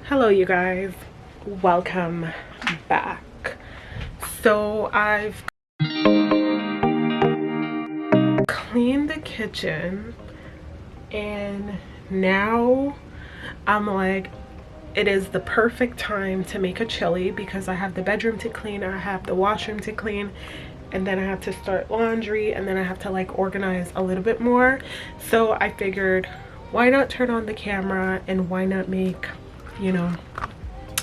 Hello you guys, welcome back. So I've cleaned the kitchen and now I'm like, it is the perfect time to make a chili because I have the bedroom to clean, I have the washroom to clean, and then I have to start laundry, and then I have to like organize a little bit more. So I figured, why not turn on the camera and why not make, you know,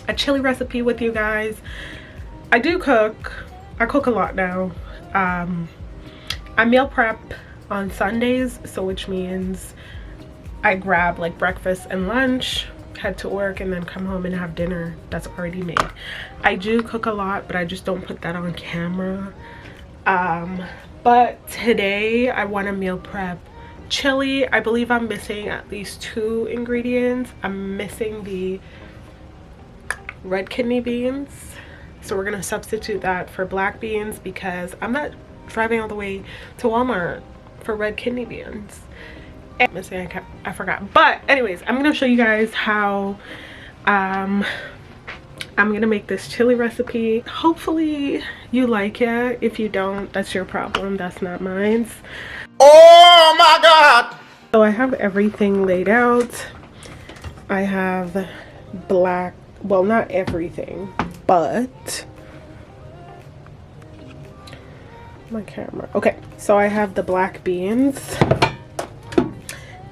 a chili recipe with you guys. I do cook. I cook a lot now. I meal prep on Sundays, so which means I grab like breakfast and lunch, head to work, and then come home and have dinner that's already made. I do cook a lot, but I just don't put that on camera. But today I want to meal prep chili. I believe I'm missing at least 2 ingredients. I'm missing the red kidney beans, so we're gonna substitute that for black beans because I'm not driving all the way to Walmart for red kidney beans. And I forgot, but anyways, I'm gonna show you guys how I'm gonna make this chili recipe. Hopefully you like it. If you don't, that's your problem, that's not mine. Oh my God! So I have everything laid out. I have black, well, not everything, but my camera. Okay, so I have the black beans,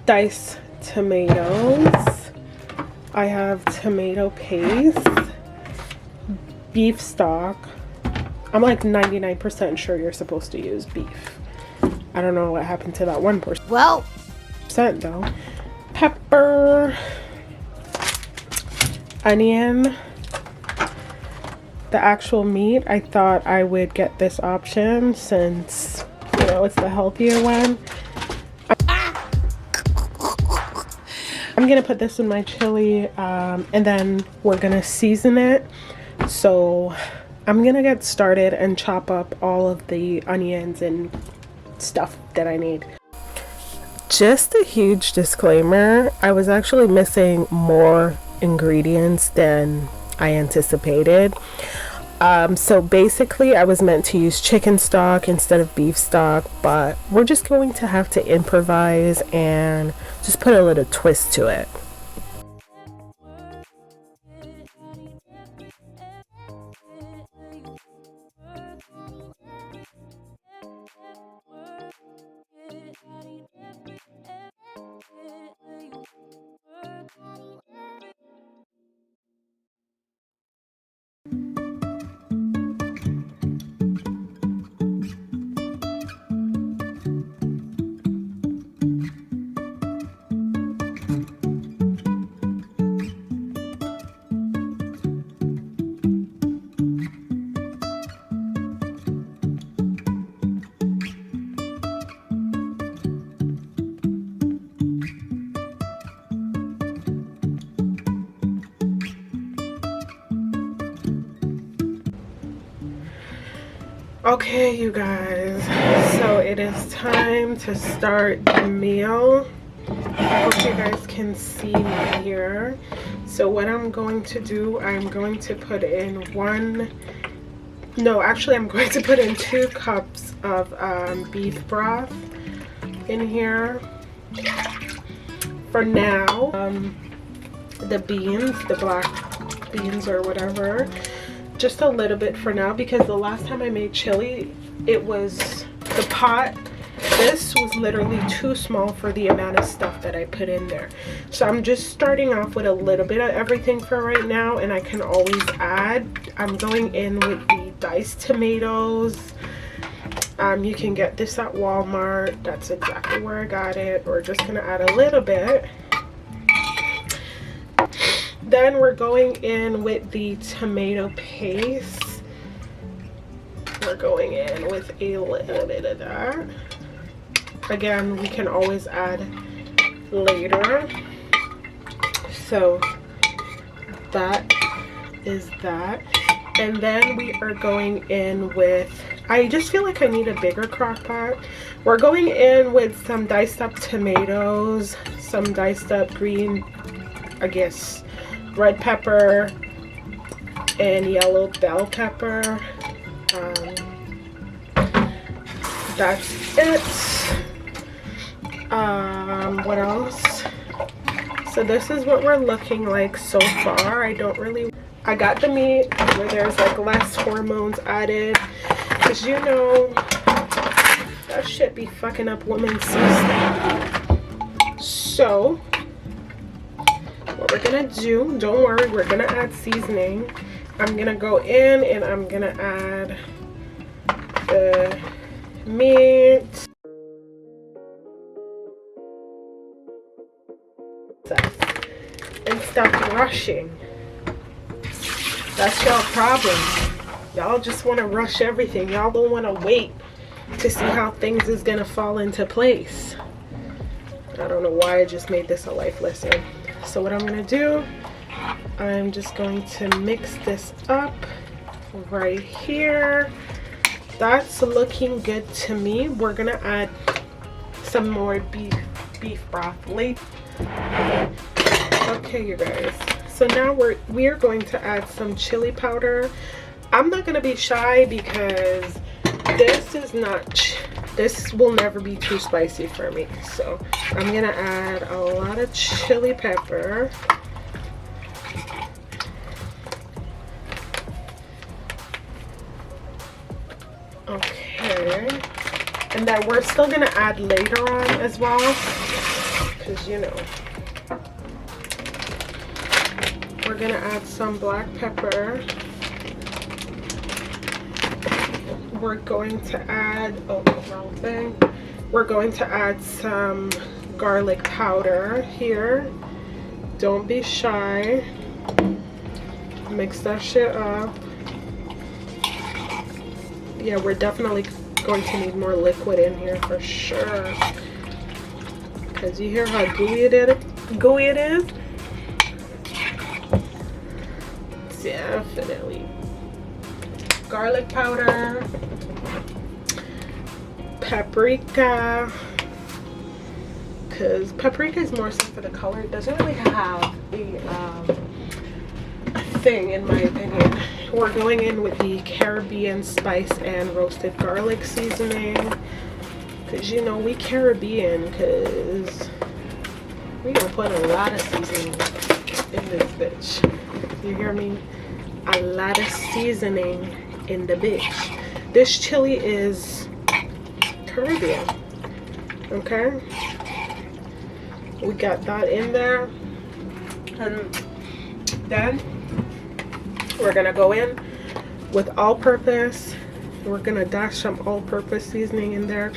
diced tomatoes, I have tomato paste, beef stock. I'm like 99% sure you're supposed to use beef. I don't know what happened to that 1%. Well, Though. Pepper, onion, the actual meat. I thought I would get this option since, you know, it's the healthier one. I'm gonna put this in my chili, and then we're gonna season it. So I'm gonna get started and chop up all of the onions and stuff that I need. Just a huge disclaimer, I was actually missing more ingredients than I anticipated. So basically I was meant to use chicken stock instead of beef stock, but we're just going to have to improvise and just put a little twist to it. Okay, you guys, so it is time to start the meal. I hope you guys can see me here. So what I'm going to do, I'm going to put in I'm going to put in 2 cups of beef broth in here. For now, the beans, the black beans or whatever, just a little bit for now, because the last time I made chili, it was the pot, this was literally too small for the amount of stuff that I put in there. So I'm just starting off with a little bit of everything for right now, and I can always add. I'm going in with the diced tomatoes. You can get this at Walmart, that's exactly where I got it. We're just gonna add a little bit. Then we're going in with the tomato paste. We're going in with a little bit of that. Again, we can always add later. So that is that. And then we are going in with, I just feel like I need a bigger crock pot. We're going in with some diced up tomatoes, some diced up green, I guess, red pepper and yellow bell pepper. That's it. What else? So this is what we're looking like so far. I got the meat where there's like less hormones added, because you know that shit be fucking up women's system. So what we're gonna do, don't worry, we're gonna add seasoning. I'm gonna go in and I'm gonna add the meat and stop rushing. That's y'all problem. Y'all just want to rush everything. Y'all don't want to wait to see how things is gonna fall into place. I don't know why I just made this a life lesson. So what I'm gonna do, I'm just going to mix this up right here. That's looking good to me. We're gonna add some more beef broth later. Okay, you guys. So now we are going to add some chili powder. I'm not gonna be shy because this will never be too spicy for me. So I'm gonna add a lot of chili pepper. Okay, and then we're still gonna add later on as well, because you know we're gonna add some black pepper. We're going to add, oh, wrong thing. We're going to add some garlic powder here. Don't be shy. Mix that shit up. Yeah, we're definitely going to need more liquid in here for sure. Because you hear how gooey it is? Definitely. Garlic powder, paprika, because paprika is more so for the color. It doesn't really have a thing, in my opinion. We're going in with the Caribbean spice and roasted garlic seasoning, because you know we Caribbean, because we gonna put a lot of seasoning in this bitch. You hear me? A lot of seasoning in the bitch. This chili is Caribbean. Okay, we got that in there, and then we're gonna go in with all-purpose. We're gonna dash some all-purpose seasoning in there.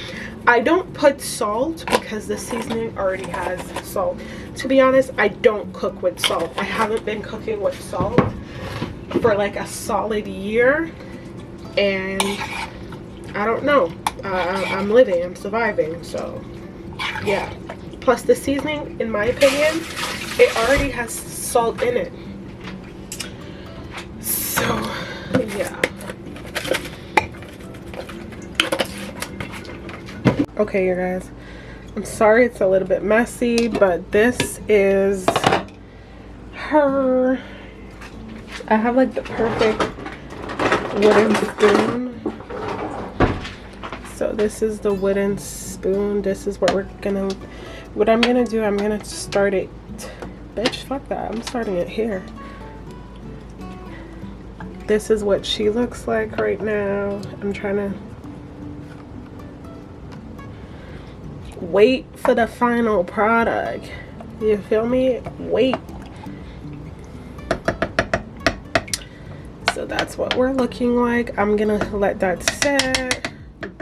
I don't put salt because the seasoning already has salt. To be honest, I don't cook with salt. I haven't been cooking with salt for like a solid year, and I don't know. I'm living, I'm surviving, so yeah. Plus the seasoning, in my opinion, it already has salt in it. So yeah. Okay, you guys, I'm sorry it's a little bit messy, but this is her. I have like the perfect wooden spoon. So this is the wooden spoon. This is what I'm gonna do. I'm gonna start it. Bitch, fuck that. I'm starting it here. This is what she looks like right now. I'm trying to wait for the final product. You feel me? Wait. So that's what we're looking like. I'm gonna let that sit,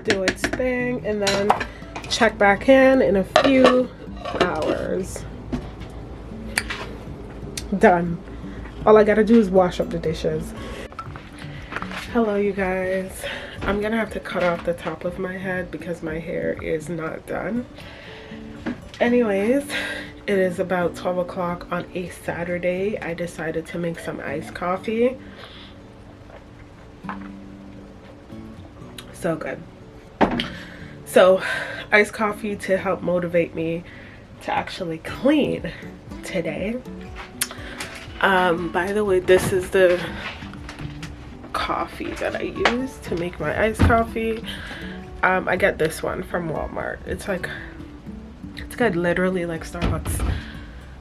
do its thing, and then check back in a few hours. Done. All I gotta do is wash up the dishes. Hello, you guys. I'm gonna have to cut off the top of my head because my hair is not done. Anyways, it is about 12 o'clock on a Saturday. I decided to make some iced coffee. So good. So iced coffee to help motivate me to actually clean today. By the way, this is the coffee that I use to make my iced coffee. I get this one from Walmart. It's good, literally like Starbucks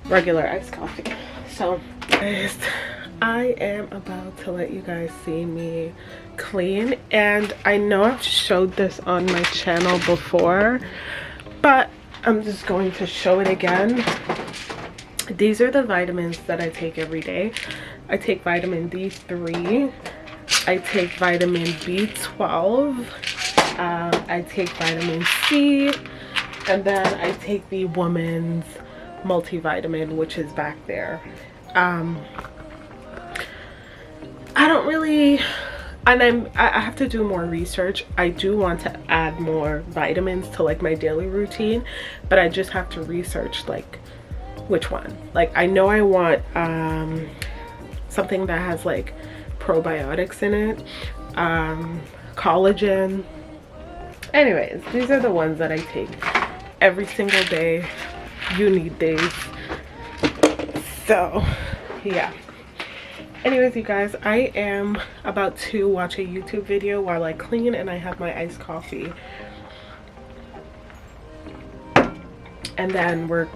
regular iced coffee. So guys, I am about to let you guys see me clean, and I know I've showed this on my channel before, but I'm just going to show it again. These are the vitamins that I take every day. I take vitamin D3, I take vitamin B12, I take vitamin C, and then I take the woman's multivitamin, which is back there. I don't really, and I have to do more research. I do want to add more vitamins to like my daily routine, but I just have to research like which one. Like I know I want something that has like probiotics in it, collagen. Anyways, these are the ones that I take every single day. You need these. So yeah. Anyways, you guys, I am about to watch a YouTube video while I clean and I have my iced coffee. And then we're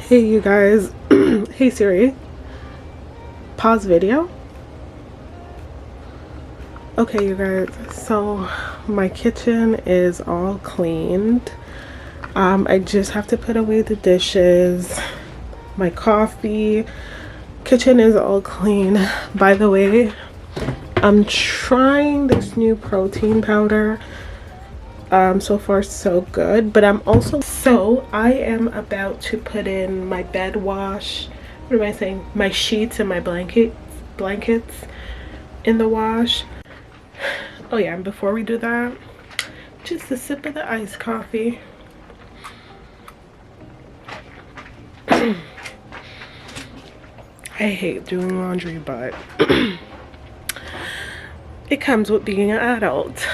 hey you guys. Hey Siri, pause video. Okay you guys, so my kitchen is all cleaned. I just have to put away the dishes, my coffee. Kitchen is all clean. By the way, I'm trying this new protein powder. So far so good, but I am about to put in my bed wash. What am I saying? My sheets and my blankets in the wash. Oh yeah, and before we do that, just a sip of the iced coffee. I hate doing laundry, but it comes with being an adult.